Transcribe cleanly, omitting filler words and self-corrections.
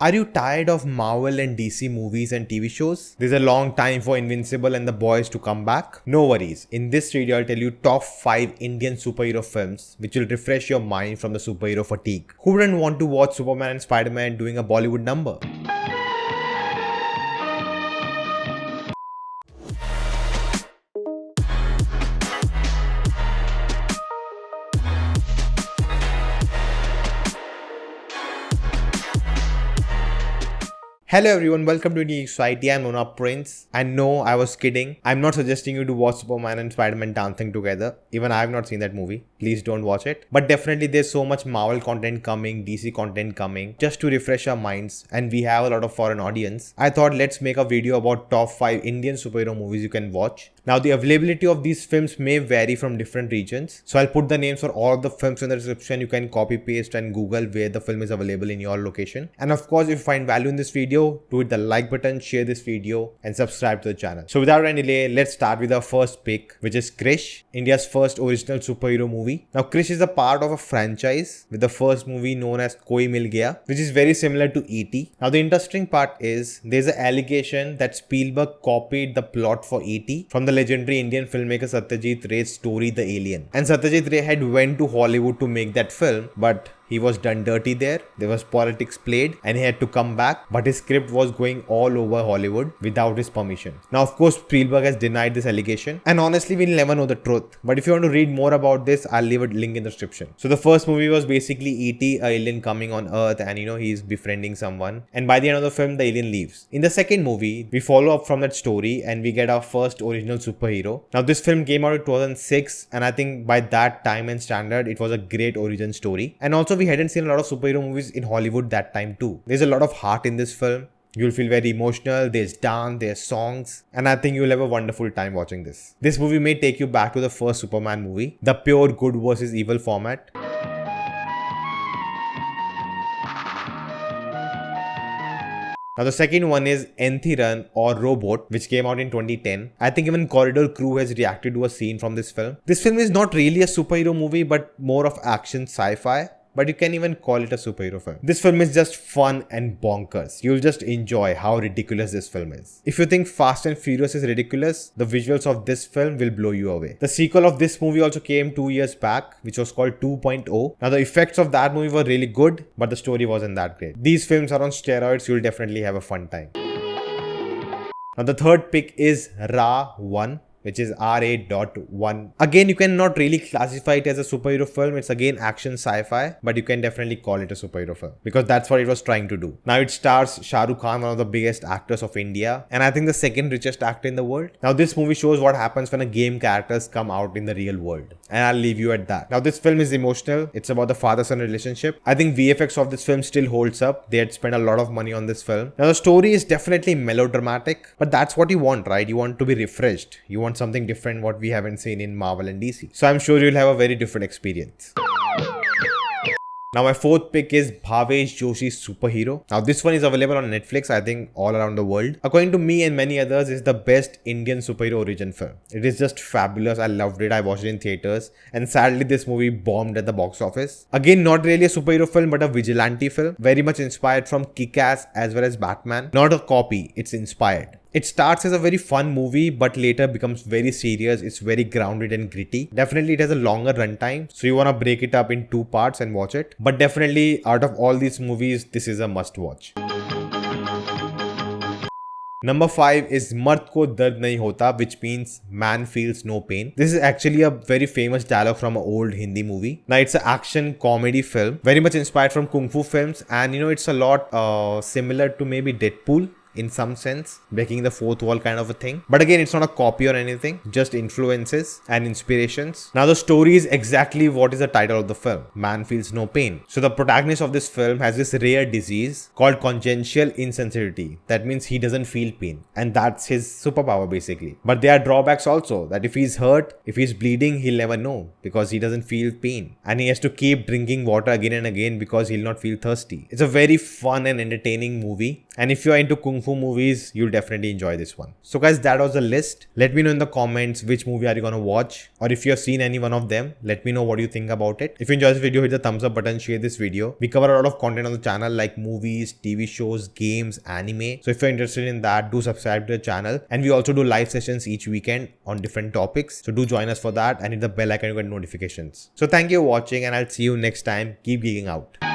Are you tired of Marvel and DC movies and TV shows? There's a long time for Invincible and The Boys to come back? No worries. In this video, I'll tell you top 5 Indian superhero films which will refresh your mind from the superhero fatigue. Who wouldn't want to watch Superman and Spider-Man doing a Bollywood number? Hello everyone, welcome to Geek. I'm Nona Prince. And no, I was kidding. I'm not suggesting you to watch Superman and Spider-Man dancing together. Even I have not seen that movie. Please don't watch it. But definitely there's so much Marvel content coming, DC content coming, just to refresh our minds. And we have a lot of foreign audience. I thought let's make a video about top 5 Indian superhero movies you can watch. Now the availability of these films may vary from different regions. So I'll put the names for all of the films in the description. You can copy paste and Google where the film is available in your location. And of course, if you find value in this video, do hit the like button, share this video and subscribe to the channel. So without any delay, let's start with our first pick, which is Krrish, India's first original superhero movie. Now Krrish is a part of a franchise with the first movie known as Koi Mil Gaya, which is very similar to E.T. Now the interesting part is there's an allegation that Spielberg copied the plot for E.T. from the legendary Indian filmmaker Satyajit Ray's story The Alien. And Satyajit Ray had went to Hollywood to make that film, but he was done dirty there. There was politics played and he had to come back. But his script was going all over Hollywood without his permission. Now, of course, Spielberg has denied this allegation. And honestly, we'll never know the truth. But if you want to read more about this, I'll leave a link in the description. So the first movie was basically E.T., an alien coming on Earth and he's befriending someone. And by the end of the film, the alien leaves. In the second movie, we follow up from that story and we get our first original superhero. Now, this film came out in 2006 and I think by that time and standard, it was a great origin story. And also, we hadn't seen a lot of superhero movies in Hollywood that time too. There's a lot of heart in this film. You'll feel very emotional, there's dance, there's songs, and I think you'll have a wonderful time watching this. This movie may take you back to the first Superman movie, the pure good versus evil format. Now the second one is Run or Robot, which came out in 2010. I think even Corridor Crew has reacted to a scene from this film. This film is not really a superhero movie, but more of action sci-fi. But you can even call it a superhero film. This film is just fun and bonkers. You'll just enjoy how ridiculous this film is. If you think Fast and Furious is ridiculous, the visuals of this film will blow you away. The sequel of this movie also came 2 years back, which was called 2.0. Now the effects of that movie were really good, but the story wasn't that great. These films are on steroids, you'll definitely have a fun time. Now the third pick is Ra 1. Which is RA.1. Again, you cannot really classify it as a superhero film. It's again action sci-fi, but you can definitely call it a superhero film because that's what it was trying to do. Now it stars Shah Rukh Khan, one of the biggest actors of India, and I think the second richest actor in the world. Now this movie shows what happens when a game characters come out in the real world, and I'll leave you at that. Now this film is emotional. It's about the father-son relationship. I think VFX of this film still holds up. They had spent a lot of money on this film. Now the story is definitely melodramatic, but that's what you want, right? You want to be refreshed. You want something different what we haven't seen in Marvel and DC. So I'm sure you'll have a very different experience. Now my fourth pick is Bhavesh Joshi's Superhero. Now this one is available on Netflix, I think all around the world. According to me and many others, it's the best Indian superhero origin film. It is just fabulous. I loved it. I watched it in theaters. And sadly this movie bombed at the box office. Again, not really a superhero film but a vigilante film. Very much inspired from Kick-Ass as well as Batman. Not a copy, it's inspired. It starts as a very fun movie but later becomes very serious. It's very grounded and gritty. Definitely it has a longer runtime, so you want to break it up in 2 parts and watch it. But definitely out of all these movies, this is a must watch. Number 5 is Mard ko dard nahi hota, which means man feels no pain. This is actually a very famous dialogue from an old Hindi movie. Now it's an action comedy film, very much inspired from Kung Fu films, and it's a lot similar to maybe Deadpool in some sense, breaking the fourth wall kind of a thing. But again, it's not a copy or anything, just influences and inspirations. Now the story is exactly what is the title of the film, Man Feels No Pain. So the protagonist of this film has this rare disease called congenital insensitivity. That means he doesn't feel pain, and that's his superpower basically. But there are drawbacks also, that if he's hurt, if he's bleeding, he'll never know because he doesn't feel pain, and he has to keep drinking water again and again because he'll not feel thirsty. It's a very fun and entertaining movie, and if you're into Kung kung fu movies, you'll definitely enjoy this one. So guys, that was the list. Let me know in the comments which movie are you gonna watch, or if you have seen any one of them, let me know what you think about it. If you enjoyed this video, hit the thumbs up button, share this video. We cover a lot of content on the channel like movies, TV shows, games, anime. So if you're interested in that, do subscribe to the channel. And we also do live sessions each weekend on different topics. So do join us for that and hit the bell icon to get notifications. So thank you for watching, and I'll see you next time. Keep geeking out.